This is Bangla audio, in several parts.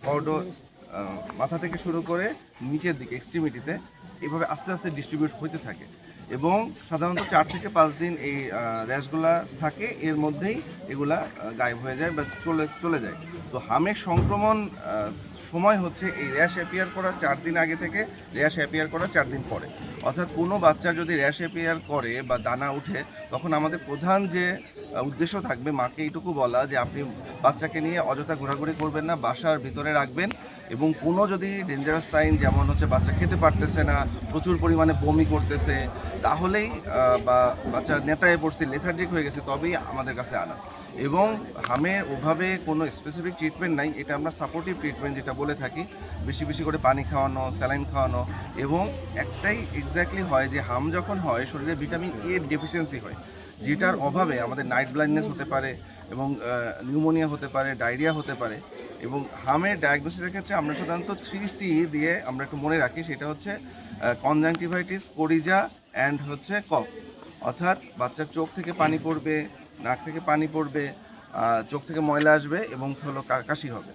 কর্ডো মাথা থেকে শুরু করে নিচের দিকে এক্সট্রিমিটিতে এইভাবে আস্তে আস্তে ডিস্ট্রিবিউট হতে থাকে এবং সাধারণত 4 থেকে 5 দিন এই র্যাশগুলা থাকে, এর মধ্যেই এগুলা গায়েব হয়ে যায় বা চলে যায়। তো হামের সংক্রমণ সময় হচ্ছে এই র্যাশ অ্যাপিয়ার করার 4 দিন আগে থেকে র্যাশ অ্যাপিয়ার করার 4 দিন পরে। অর্থাৎ কোনো বাচ্চার যদি র্যাশ অ্যাপিয়ার করে বা দানা উঠে, তখন আমাদের প্রধান যে উদ্দেশ্য থাকবে মাকে এইটুকু বলা যে আপনি বাচ্চাকে নিয়ে অযথা ঘোরাঘুরি করবেন না, বাসার ভিতরে রাখবেন এবং কোনো যদি ডেঞ্জারাস সাইন যেমন হচ্ছে বাচ্চা খেতে পারতেছে না, প্রচুর পরিমাণে বমি করতেছে, তাহলেই বা বাচ্চার নেতায় পড়ছে, লেথার্জিক হয়ে গেছে, তবেই আমাদের কাছে আনা। এবং হামের ওভাবে কোনো স্পেসিফিক ট্রিটমেন্ট নাই, এটা আমরা সাপোর্টিভ ট্রিটমেন্ট যেটা বলে থাকি, বেশি বেশি করে পানি খাওয়ানো, স্যালাইন খাওয়ানো। এবং একটাই এক্স্যাক্টলি হয় যে হাম যখন হয় শরীরে ভিটামিন এ ডেফিসিয়েন্সি হয়, যেটার অভাবে আমাদের নাইট ব্লাইন্ডনেস হতে পারে এবং নিউমোনিয়া হতে পারে, ডায়রিয়া হতে পারে। এবং হামের ডায়াগনোসিসের ক্ষেত্রে আমরা সাধারণত 3C দিয়ে আমরা একটু মনে রাখি, সেটা হচ্ছে কনজাংটিভাইটিস, কোরিজা অ্যান্ড হচ্ছে কফ। অর্থাৎ বাচ্চার চোখ থেকে পানি পড়বে, নাক থেকে পানি পড়বে, চোখ থেকে ময়লা আসবে এবং হলো কাশি হবে।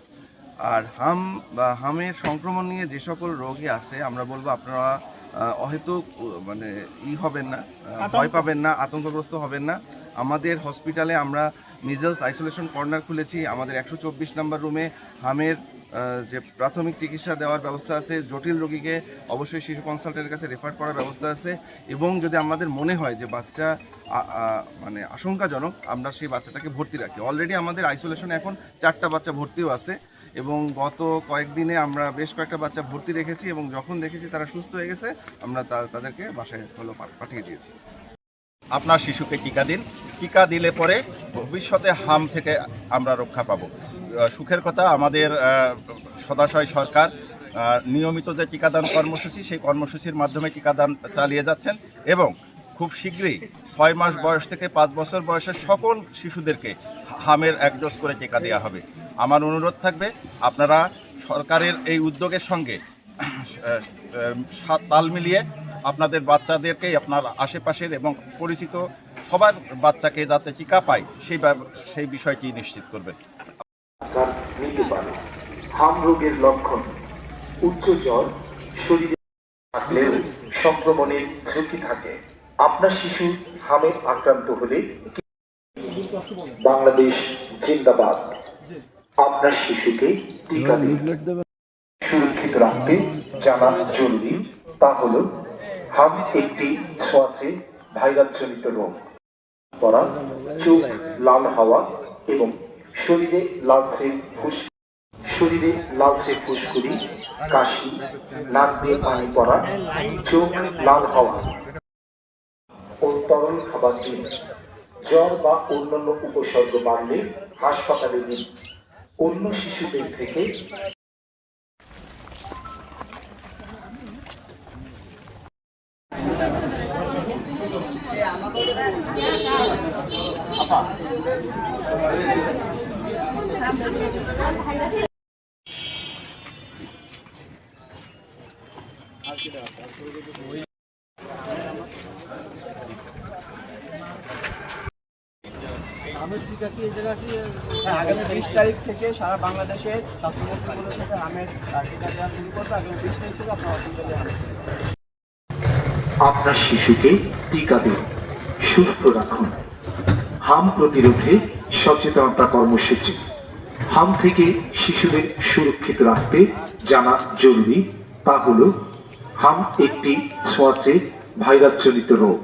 আর হাম বা হামের সংক্রমণ নিয়ে যে সকল রোগী আছে আমরা বলবো আপনারা অহেতুক মানে হবেন না, ভয় পাবেন না, আতঙ্কগ্রস্ত হবেন না। আমাদের হসপিটালে আমরা মিজলস আইসোলেশন কর্নার খুলেছি। আমাদের 124 নম্বর রুমে হামের যে প্রাথমিক চিকিৎসা দেওয়ার ব্যবস্থা আছে। জটিল রোগীকে অবশ্যই শিশু কনসালটেন্টের কাছে রেফার করার ব্যবস্থা আছে এবং যদি আমাদের মনে হয় যে বাচ্চা মানে আশঙ্কাজনক, আমরা সেই বাচ্চাটাকে ভর্তি রাখি। অলরেডি আমাদের আইসোলেশনে এখন 4টা বাচ্চা ভর্তিও আছে এবং গত কয়েকদিনে আমরা বেশ কয়েকটা বাচ্চা ভর্তি রেখেছি এবং যখন দেখেছি তারা সুস্থ হয়ে গেছে আমরা তাদেরকে বাসায় পাঠিয়ে দিয়েছি। আপনার শিশুকে টিকা দিন, টিকা দিলে পরে ভবিষ্যতে হাম থেকে আমরা রক্ষা পাব। সুখের কথা, আমাদের সদাশয় সরকার নিয়মিত যে টিকাদান কর্মসূচি, সেই কর্মসূচির মাধ্যমে টিকাদান চালিয়ে যাচ্ছেন এবং খুব শীঘ্রই 6 মাস বয়স থেকে 5 বছর বয়সের সকল শিশুদেরকে হামের 1 ডোজ করে টিকা দেওয়া হবে। আমার অনুরোধ থাকবে আপনারা সরকারের এই উদ্যোগের সঙ্গে তাল মিলিয়ে আপনাদের বাচ্চাদেরকেই আপনার আশেপাশের এবং পরিচিত সবার বাচ্চাকে যাতে টিকা পায় সেই বিষয়টি নিশ্চিত করবেন। হাম রোগের লক্ষণ উচ্চ জ্বর, শরীরে থাকলেও সংক্রমণের ঝুঁকি থাকে। আপনার শিশু হামে আক্রান্ত হলে বাংলাদেশ জিন্দাবাদ। আপনার শিশুকে টিকা দিন। সুরক্ষিত রাখতে জানা জরুরি তা হলো হাম একটি ছোঁয়াচে ভাইরাসজনিত রোগ। পড়া, চোখ লাল হওয়া এবং শরীরে লালচে ফুসকুড়ি, কাশি, নাক দিয়ে পানি পড়া, চোখ লাল হওয়া ও তরল খাবার দিন। জ্বর বা অন্যান্য উপসর্গ বাড়লে হাসপাতালে দিন। অন্য শিশুদের থেকে আগামী 20 তারিখ থেকে সারা বাংলাদেশে স্বাস্থ্যকেন্দ্রগুলো থেকে আমের টিকা দেওয়া শুরু করবে। আগামী 20 তারিখ থেকে আপনার হসপিটালে আপনার শিশুকে টিকা দিন, সুস্থ রাখুন। হাম প্রতিরোধে সচেতনতা কর্মসূচি। হাম থেকে শিশুদের সুরক্ষিত রাখতে জানা জরুরি তা হলো হাম একটি ছোঁয়াচে ভাইরাসজনিত রোগ।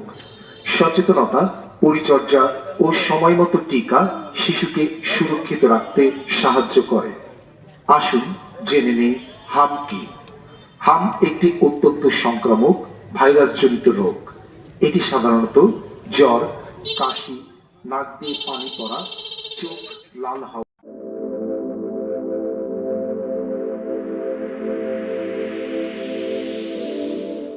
সচেতনতা, পরিচর্যা ও সময়মতো টিকা শিশুকে সুরক্ষিত রাখতে সাহায্য করে। আসুন জেনে নেই হাম কি। হাম একটি অত্যন্ত সংক্রামক ভাইরাসজনিত রোগ। এটি সাধারণত জ্বর, কাশি, নাক দিয়ে পানি পড়া, চোখ লাল হওয়া